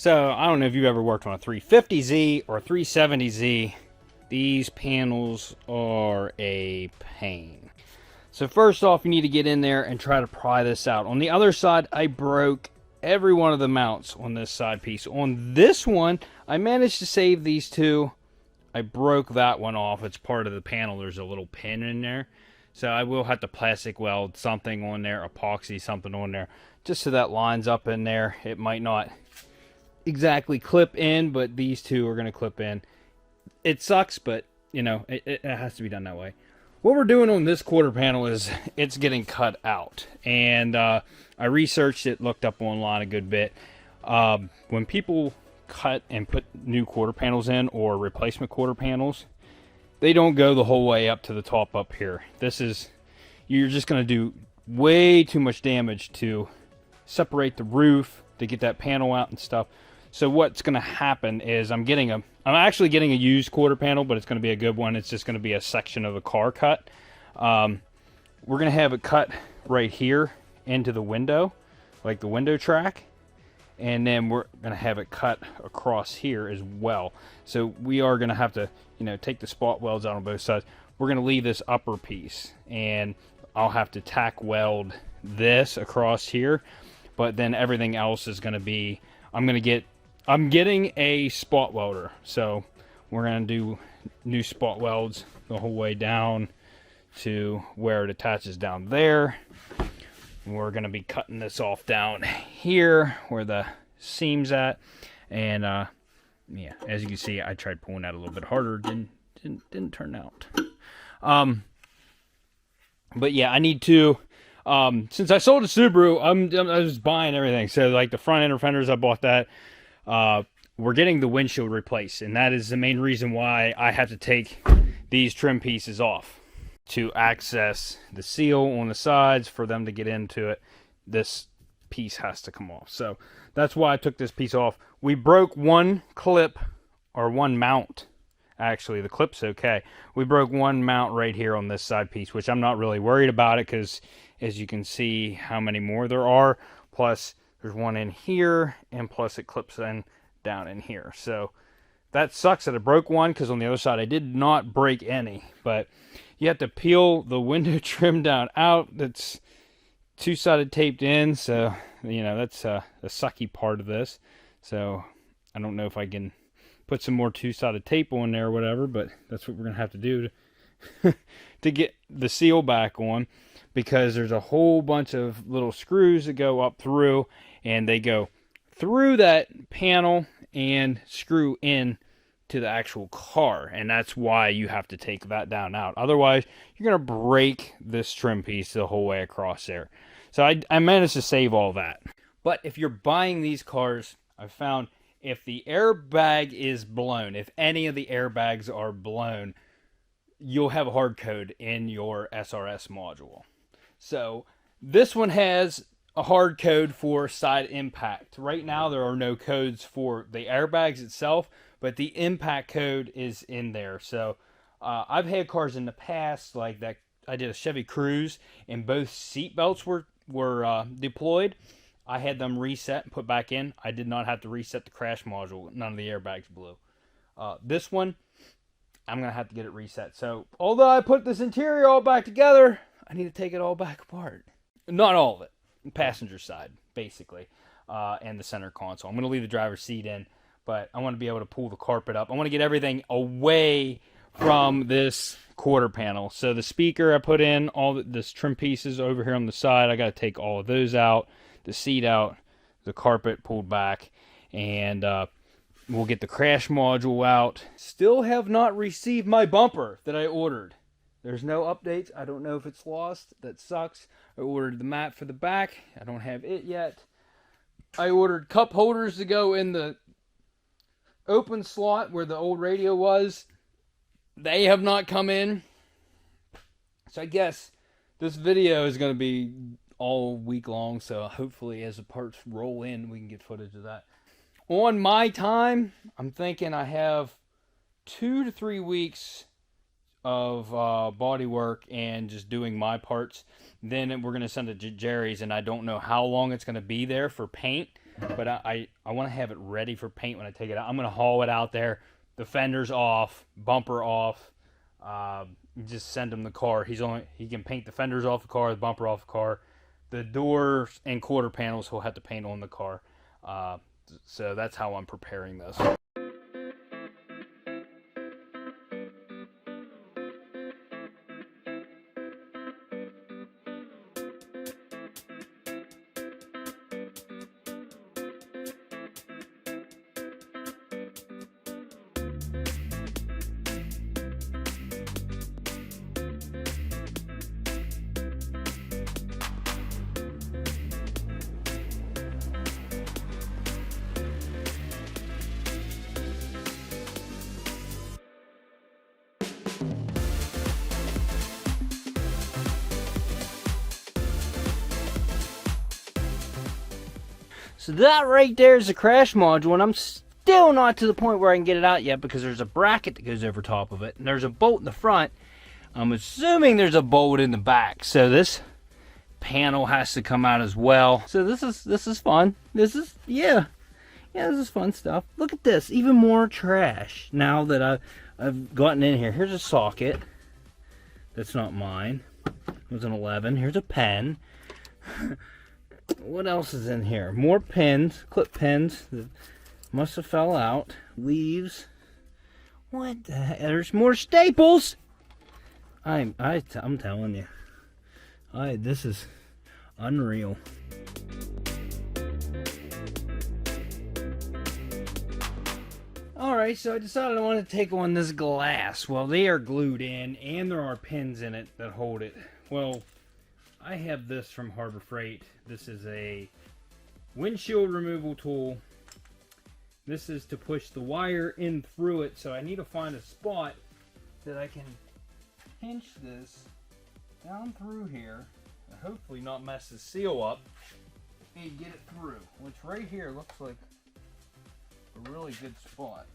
So, I don't know if you've ever worked on a 350Z or a 370Z. These panels are a pain. So first off, you need to get in there and try to pry this out. On the other side, I broke every one of the mounts on this side piece. On this one, I managed to save these two. I broke that one off. It's part of the panel. There's a little pin in there. So I will have to plastic weld something on there, epoxy something on there, just so that lines up in there. It might not exactly clip in, but these two are going to clip in. It sucks, but you know, it has to be done that way. What we're doing on this quarter panel is it's getting cut out, and I researched it, looked up online a good bit. When people cut and put new quarter panels in or replacement quarter panels, they don't go the whole way up to the top up here. You're just going to do way too much damage to separate the roof to get that panel out and stuff. So what's going to happen is I'm actually getting a used quarter panel, but it's going to be a good one. It's just going to be a section of the car cut. We're going to have it cut right here into the window, like the window track. And then we're going to have it cut across here as well. So we are going to have to, take the spot welds out on both sides. We're going to leave this upper piece, and I'll have to tack weld this across here. But then everything else is going to be, I'm getting a spot welder, so we're going to do new spot welds the whole way down to where it attaches down there. We're going to be cutting this off down here where the seam's at, and yeah, as you can see, I tried pulling that a little bit harder, didn't turn out. But yeah, I need to. Since I sold a Subaru, I was buying everything. So like the front end fenders, I bought that. We're getting the windshield replaced, and that is the main reason why I have to take these trim pieces off to access the seal on the sides. For them to get into it, this piece has to come off. So that's why I took this piece off. We broke one clip, or one mount. Actually, the clip's okay. We broke one mount right here on this side piece, which I'm not really worried about it, because as you can see how many more there are. Plus there's one in here, and plus it clips in down in here. So that sucks that I broke one, because on the other side I did not break any. But you have to peel the window trim down out. That's two-sided taped in, so that's the sucky part of this. So I don't know if I can put some more two-sided tape on there or whatever, but that's what we're gonna have to do to get the seal back on, because there's a whole bunch of little screws that go up through, and they go through that panel and screw in to the actual car, and that's why you have to take that down out. Otherwise, you're going to break this trim piece the whole way across there. So I managed to save all that. But if you're buying these cars, I've found if the airbag is blown, if any of the airbags are blown, you'll have a hard code in your SRS module. So this one has a hard code for side impact. Right now there are no codes for the airbags itself, but the impact code is in there. So I've had cars in the past like that. I did a Chevy Cruze, and both seat belts were deployed. I had them reset and put back in. I did not have to reset the crash module. None of the airbags blew. This one, I'm going to have to get it reset. So although I put this interior all back together, I need to take it all back apart. Not all of it. Passenger side, basically, and the center console. I'm going to leave the driver's seat in, but I want to be able to pull the carpet up. I want to get everything away from this quarter panel. So the speaker I put in, all this trim pieces over here on the side, I got to take all of those out, the seat out, the carpet pulled back, and we'll get the crash module out. Still have not received my bumper that I ordered. There's no updates. I don't know if it's lost. That sucks. I ordered the mat for the back. I don't have it yet. I ordered cup holders to go in the open slot where the old radio was. They have not come in. So I guess this video is going to be all week long. So hopefully as the parts roll in, we can get footage of that. On my time, I'm thinking I have 2 to 3 weeks of body work and just doing my parts. Then we're going to send it to Jerry's, and I don't know how long it's going to be there for paint. but I want to have it ready for paint when I take it out. I'm going to haul it out there, the fenders off, bumper off, just send him the car. He can paint the fenders off the car, the bumper off the car, the doors and quarter panels he'll have to paint on the car. So that's how I'm preparing this. So that right there is the crash module, and I'm still not to the point where I can get it out yet because there's a bracket that goes over top of it, and there's a bolt in the front. I'm assuming there's a bolt in the back, so this panel has to come out as well. So this is fun. This is this is fun stuff. Look at this, even more trash now that I've gotten in here. Here's a socket. That's not mine. It was an 11. Here's a pen. What else is in here? More pins, clip pins that must have fell out. Leaves. What the heck? There's more staples. I'm telling you. This is unreal. Alright, so I decided I wanted to take on this glass. Well, they are glued in, and there are pins in it that hold it. Well, I have this from Harbor Freight. This is a windshield removal tool. This is to push the wire in through it, so I need to find a spot that I can pinch this down through here and hopefully not mess the seal up and get it through, which right here looks like a really good spot.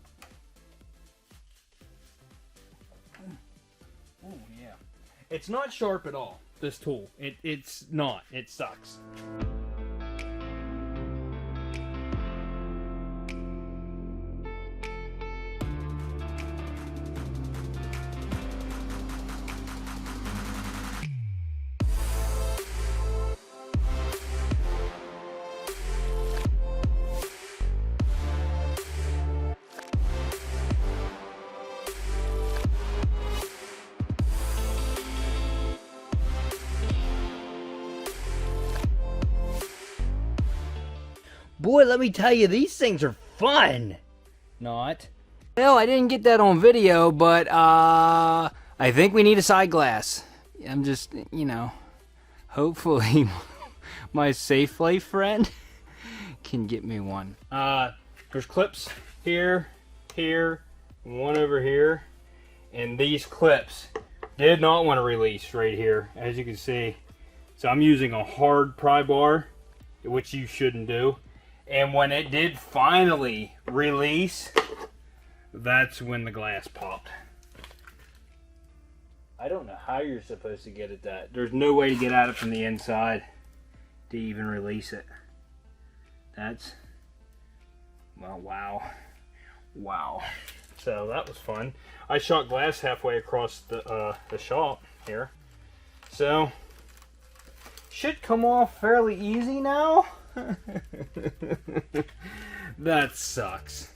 Oh yeah. It's not sharp at all, this tool. It's not. It sucks. Boy, let me tell you, these things are fun. Not. Well, I didn't get that on video, but I think we need a side glass. I'm just, hopefully my Safe Life friend can get me one. There's clips here, one over here, and these clips did not want to release right here, as you can see. So I'm using a hard pry bar, which you shouldn't do. And when it did finally release, that's when the glass popped. I don't know how you're supposed to get at that. There's no way to get at it from the inside to even release it. That's, well, wow. Wow. So that was fun. I shot glass halfway across the shop here. So, should come off fairly easy now. That sucks.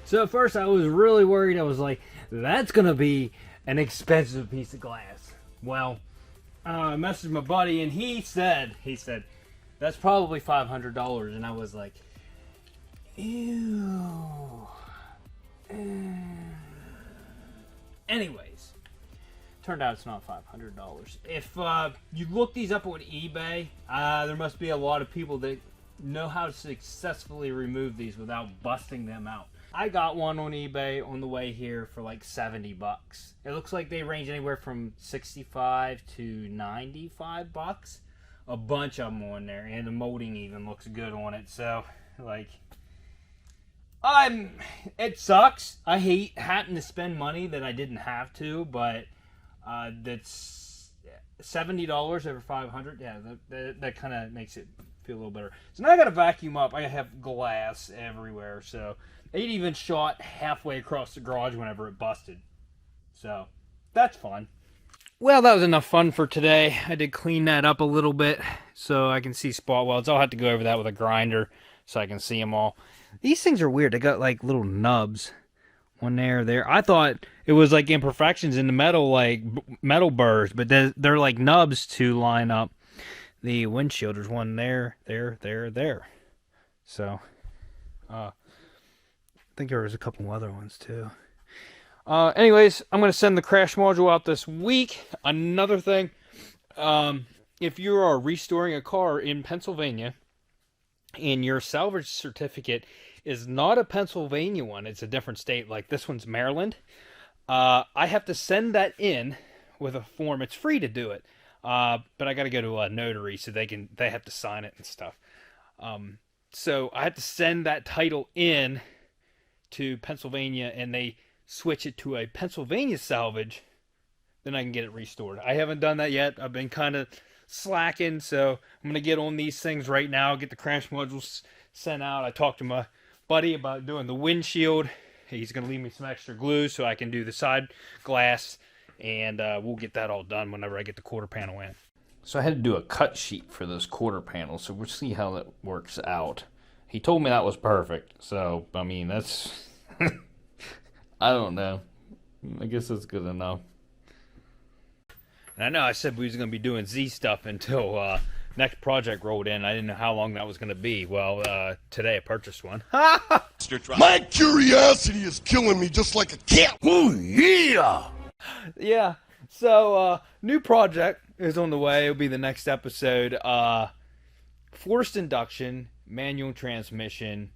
So at first I was really worried. I was like, that's gonna be an expensive piece of glass. Well, I messaged my buddy and he said that's probably $500, and I was like, ew. Anyways, turned out it's not $500. If you look these up on eBay, there must be a lot of people that know how to successfully remove these without busting them out. I got one on eBay on the way here for like 70 bucks. It looks like they range anywhere from 65 to 95 bucks. A bunch of them on there, and the molding even looks good on it. So, like, It sucks. I hate having to spend money that I didn't have to, but that's $70 over 500. Yeah, that kind of makes it feel a little better. So now I got to vacuum up. I have glass everywhere, so it even shot halfway across the garage whenever it busted. So that's fun. Well, that was enough fun for today. I did clean that up a little bit so I can see spot welds. I'll have to go over that with a grinder so I can see them all. These things are weird. They got like little nubs. One there. I thought it was like imperfections in the metal, like metal burrs, but they're like nubs to line up the windshield. There's one there. So, I think there was a couple other ones too. Anyways, I'm going to send the crash module out this week. Another thing, if you are restoring a car in Pennsylvania and your salvage certificate is not a Pennsylvania one, it's a different state, like this one's Maryland, I have to send that in with a form. It's free to do it, but I got to go to a notary so they have to sign it and stuff. So I have to send that title in to Pennsylvania, and they switch it to a Pennsylvania salvage, then I can get it restored. I haven't done that yet. I've been kind of slacking, so I'm going to get on these things right now, get the crash modules sent out. I talked to my buddy about doing the windshield. He's going to leave me some extra glue so I can do the side glass, and we'll get that all done whenever I get the quarter panel in. So I had to do a cut sheet for those quarter panels, so we'll see how that works out. He told me that was perfect, so, I mean, that's... I don't know. I guess that's good enough. And I know I said we was going to be doing Z stuff until next project rolled in. I didn't know how long that was going to be. Well, today I purchased one. My curiosity is killing me just like a cat. Oh, yeah! Yeah. So, new project is on the way. It'll be the next episode. Forced induction, manual transmission,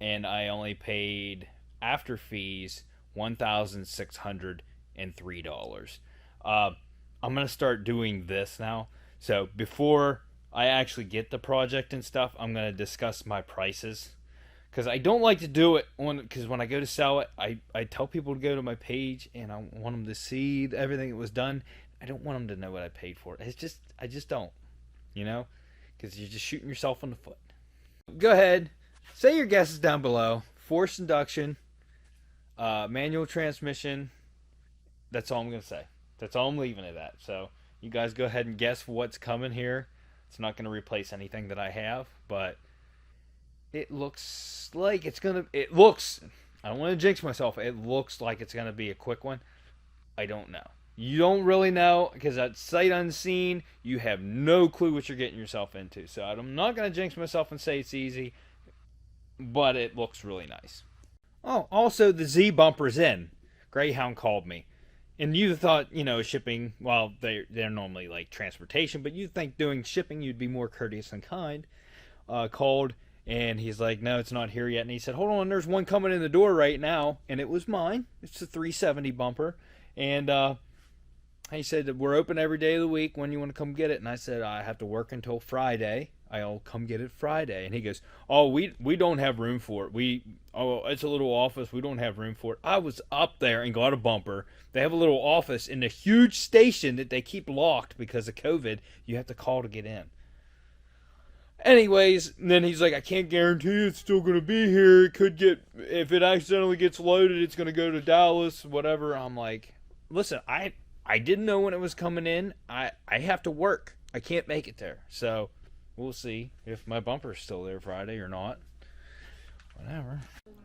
and I only paid, after fees, $1,603. I'm going to start doing this now. So before I actually get the project and stuff, I'm going to discuss my prices. Because I don't like to do it because when I go to sell it, I tell people to go to my page and I want them to see everything that was done. I don't want them to know what I paid for it. I just don't, because you're just shooting yourself in the foot. Go ahead, say your guesses down below. Forced induction, manual transmission. That's all I'm going to say. That's all I'm leaving it at. So you guys go ahead and guess what's coming here. It's not going to replace anything that I have, but it looks like it's going to... I don't want to jinx myself. It looks like it's going to be a quick one. I don't know. You don't really know because at sight unseen, you have no clue what you're getting yourself into. So I'm not going to jinx myself and say it's easy, but it looks really nice. Oh, also the Z bumper's in. Greyhound called me. And you thought, shipping, well, they're normally like transportation, but you'd think doing shipping, you'd be more courteous and kind. Called, and he's like, no, it's not here yet. And he said, hold on, there's one coming in the door right now. And it was mine. It's a 370 bumper. And he said, we're open every day of the week. When you want to come get it? And I said, I have to work until Friday. I'll come get it Friday. And he goes, oh, we don't have room for it. It's a little office. We don't have room for it. I was up there and got a bumper. They have a little office in a huge station that they keep locked because of COVID. You have to call to get in. Anyways, then he's like, I can't guarantee it's still going to be here. It could if it accidentally gets loaded, it's going to go to Dallas, whatever. I'm like, listen, I didn't know when it was coming in. I have to work. I can't make it there. So we'll see if my bumper's still there Friday or not. Whatever.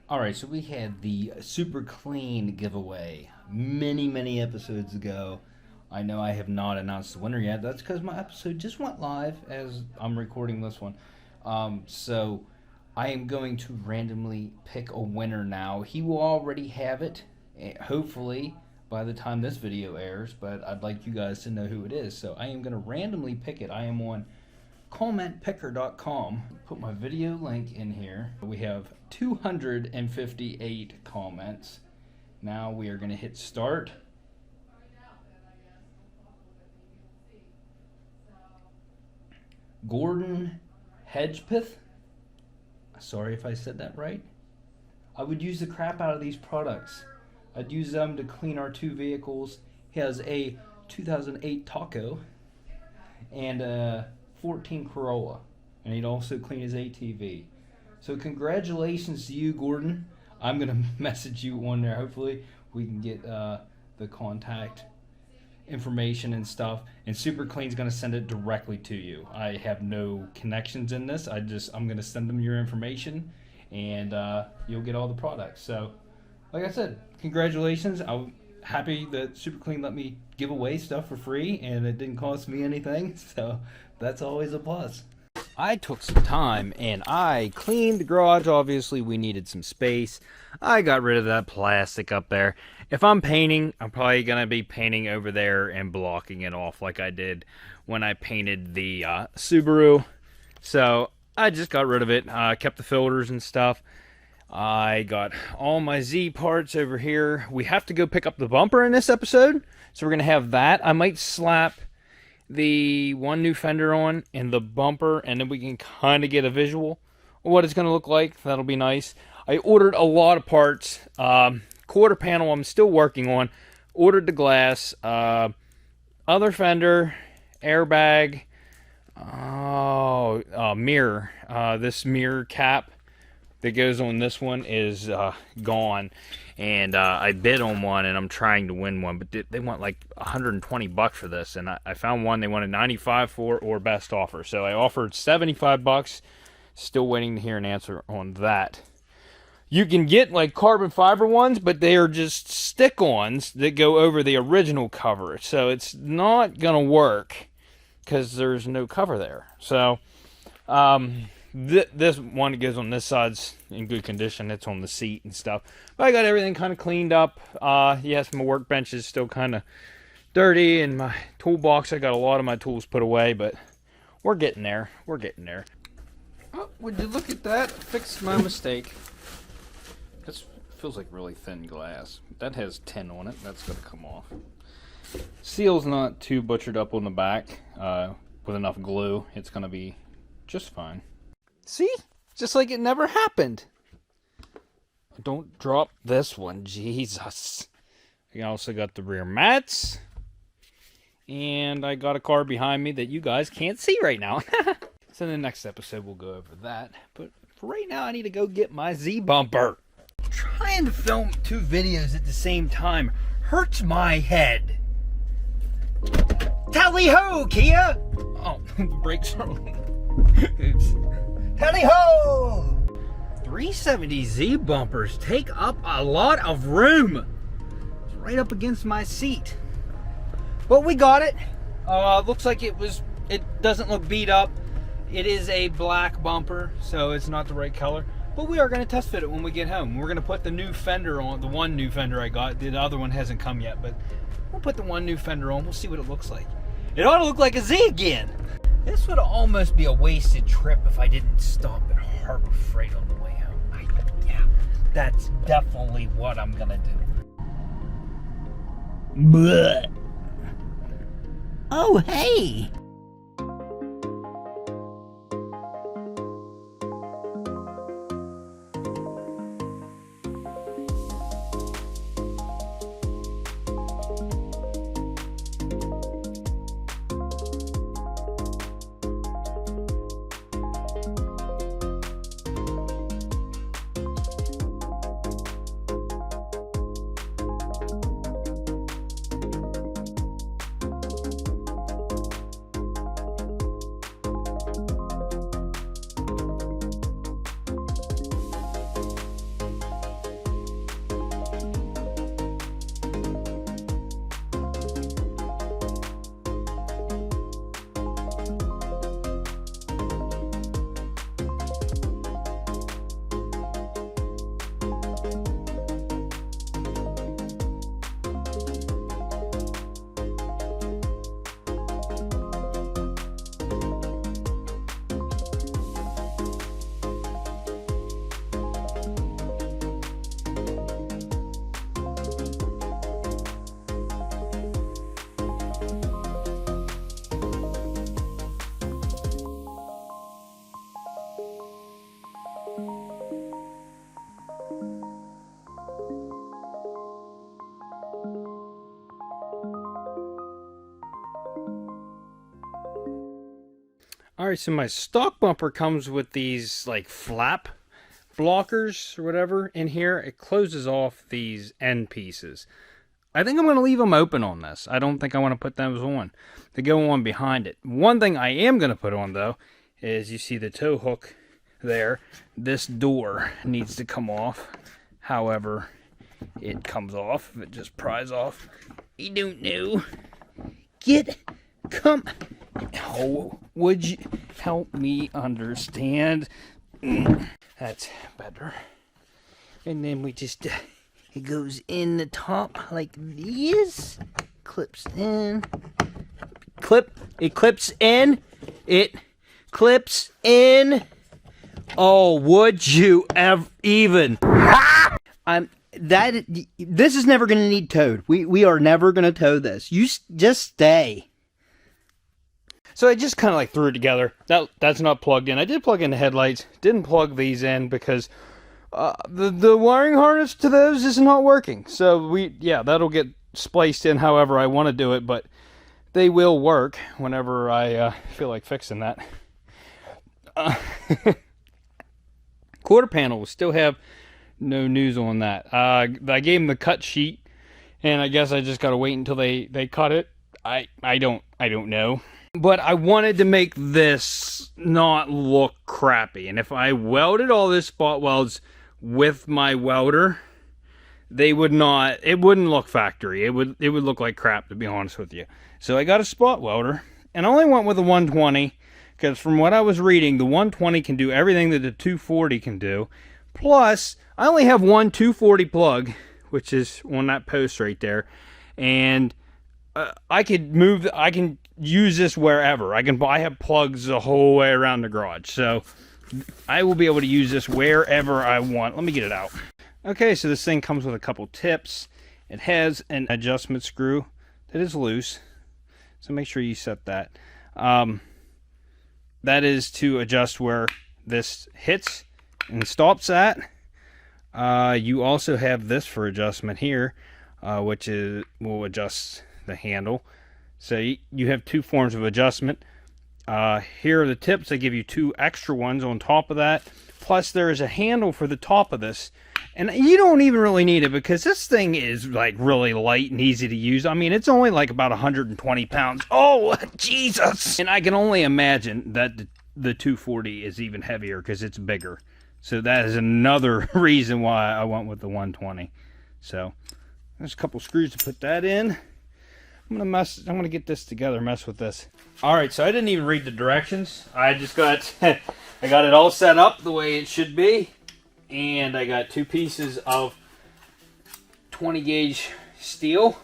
Alright, so we had the Super Clean giveaway many episodes ago. I know I have not announced the winner yet. That's because my episode just went live as I'm recording this one. So I am going to randomly pick a winner now. He will already have it, hopefully, by the time this video airs, but I'd like you guys to know who it is. So I am going to randomly pick it. I am on commentpicker.com. Put my video link in here. We have 258 comments. Now we are going to hit start. Gordon Hedgepeth. Sorry if I said that right. I would use the crap out of these products. I'd use them to clean our two vehicles. He has a 2008 Taco and a 14 Corolla. And he'd also clean his ATV. So congratulations to you, Gordon. I'm going to message you on there. Hopefully we can get the contact information and stuff. And Super Clean's going to send it directly to you. I have no connections in this. I'm going to send them your information. And you'll get all the products. So, like I said, congratulations. I'm happy that Super Clean let me give away stuff for free. And it didn't cost me anything. So, that's always a plus. I took some time and I cleaned the garage. Obviously, we needed some space. I got rid of that plastic up there. If I'm painting, I'm probably going to be painting over there and blocking it off like I did when I painted the Subaru. So, I just got rid of it. Kept the filters and stuff. I got all my Z parts over here. We have to go pick up the bumper in this episode. So, we're going to have that. I might slap the one new fender on and the bumper, and then we can kind of get a visual of what it's going to look like. That'll be nice. I ordered a lot of parts. Quarter panel I'm still working on. Ordered the glass. Other fender. Airbag. Mirror. This mirror cap that goes on this one is gone. And I bid on one, and I'm trying to win one, but they want like $120 for this, and I found one they wanted $95 for or best offer. So I offered $75. Still waiting to hear an answer on that. You can get like carbon fiber ones, but they are just stick-ons that go over the original cover. So it's not gonna work because there's no cover there. So this one that goes on this side's in good condition. It's on the seat and stuff. But I got everything kind of cleaned up. Yes, my workbench is still kind of dirty, and my toolbox, I got a lot of my tools put away, but we're getting there. We're getting there. Oh, would you look at that? Fixed my mistake. This feels like really thin glass. That has tin on it. That's going to come off. Seal's not too butchered up on the back. With enough glue, it's going to be just fine. See? Just like it never happened. Don't drop this one. Jesus. I also got the rear mats. And I got a car behind me that you guys can't see right now. So in the next episode, we'll go over that. But for right now, I need to go get my Z bumper. Trying to film 2 videos at the same time hurts my head. Tally-ho, Kia! Oh, the brakes are on. Oops. Tally-ho! 370Z bumpers take up a lot of room. It's right up against my seat. But we got it. Looks like it doesn't look beat up. It is a black bumper, so it's not the right color. But we are going to test fit it when we get home. We're going to put the new fender on, the one new fender I got. The other one hasn't come yet, but we'll put the one new fender on. We'll see what it looks like. It ought to look like a Z again. This would almost be a wasted trip if I didn't stop at Harbor Freight on the way home. Yeah, that's definitely what I'm gonna do. Blech. Oh, hey! Alright, so my stock bumper comes with these like flap blockers or whatever in here. It closes off these end pieces. I think I'm going to leave them open on this. I don't think I want to put those on. They go on behind it. One thing I am going to put on though is you see the tow hook there. This door needs to come off. However, it comes off. It just pries off. You don't know. Come. Oh, would you help me understand? That's better. And then we just, it goes in the top like this. Clips in. It clips in. It clips in. Oh, would you even? This is never going to need towed. We are never going to tow this. You just stay. So I just kind of like threw it together. That's not plugged in. I did plug in the headlights. Didn't plug these in because the wiring harness to those is not working. So that'll get spliced in however I want to do it, but they will work whenever I feel like fixing that. Quarter panel will still have no news on that. I gave them the cut sheet, and I guess I just gotta wait until they cut it. I don't know. But I wanted to make this not look crappy. And if I welded all this spot welds with my welder, it wouldn't look factory. It would look like crap, to be honest with you. So I got a spot welder, and I only went with a 120, because from what I was reading, the 120 can do everything that the 240 can do. Plus, I only have one 240 plug, which is on that post right there. And I can use this wherever. I have plugs the whole way around the garage. So I will be able to use this wherever I want. Let me get it out. Okay, so this thing comes with a couple tips. It has an adjustment screw that is loose. So make sure you set that. That is to adjust where this hits and stops at. You also have this for adjustment here, which will adjust the handle. So you have two forms of adjustment. Here are the tips. They give you two extra ones on top of that. Plus there is a handle for the top of this. And you don't even really need it because this thing is like really light and easy to use. I mean, it's only like about 120 pounds. Oh, Jesus! And I can only imagine that the 240 is even heavier because it's bigger. So that is another reason why I went with the 120. So there's a couple screws to put that in. I'm gonna get this together, mess with this. Alright, so I didn't even read the directions. I just got I got it all set up the way it should be. And I got two pieces of 20 gauge steel.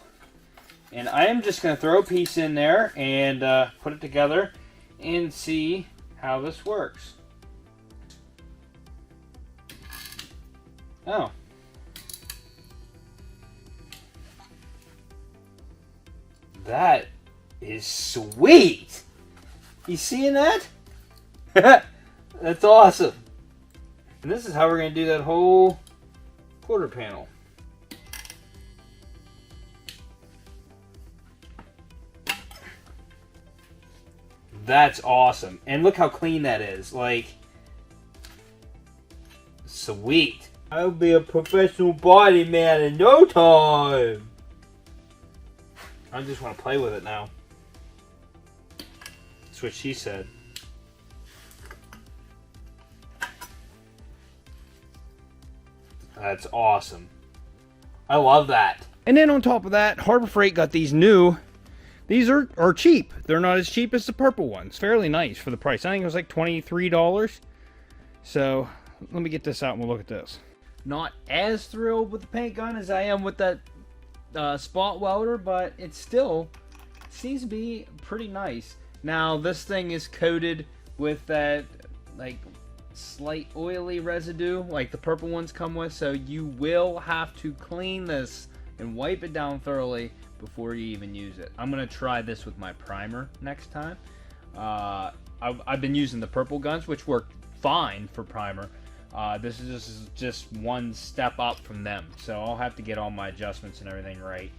And I am just gonna throw a piece in there and put it together and see how this works. Oh. That is sweet. You seeing that? That's awesome. And this is how we're going to do that whole quarter panel. That's awesome. And look how clean that is. Like, sweet. I'll be a professional body man in no time. I just want to play with it now. That's what she said. That's awesome. I love that. And then on top of that, Harbor Freight got these new. These are cheap. They're not as cheap as the purple ones. Fairly nice for the price. I think it was like $23. So let me get this out and we'll look at this. Not as thrilled with the paint gun as I am with that spot welder, but it still seems to be pretty nice. Now this thing is coated with that like slight oily residue like the purple ones come with, so you will have to clean this and wipe it down thoroughly before you even use it. I'm gonna try this with my primer next time. I've been using the purple guns, which work fine for primer. This is just one step up from them, so I'll have to get all my adjustments and everything right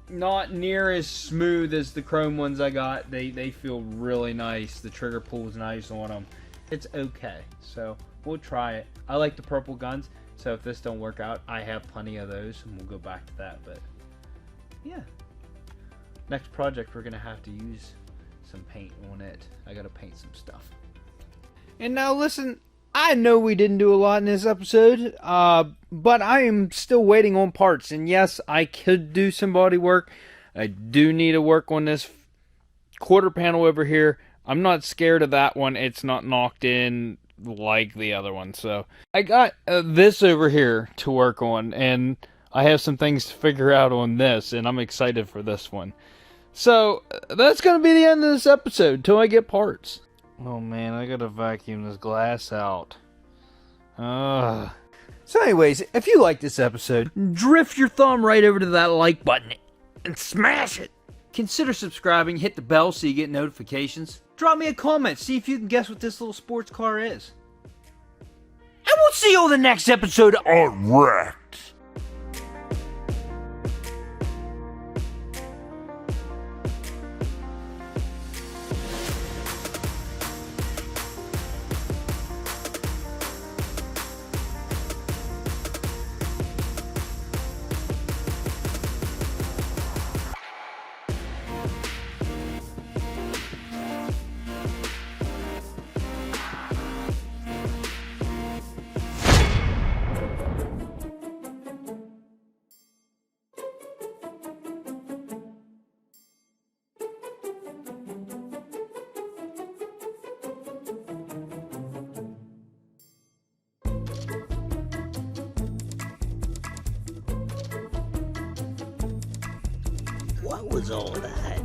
not near as smooth as the chrome ones I got. They feel really nice. The trigger pull's nice on them. It's okay. So we'll try it. I like the purple guns. So if this don't work out, I have plenty of those, and we'll go back to that. But yeah, next project we're gonna have to use some paint on it. I gotta paint some stuff. And now listen, I know we didn't do a lot in this episode, but I am still waiting on parts. And yes, I could do some body work. I do need to work on this quarter panel over here. I'm not scared of that one. It's not knocked in like the other one. So I got this over here to work on, and I have some things to figure out on this, and I'm excited for this one. So that's going to be the end of this episode till I get parts. Oh man, I gotta vacuum this glass out. So anyways, if you like this episode, drift your thumb right over to that like button and smash it. Consider subscribing, hit the bell so you get notifications. Drop me a comment, see if you can guess what this little sports car is. And we'll see you on the next episode of Wrecked. What was all that?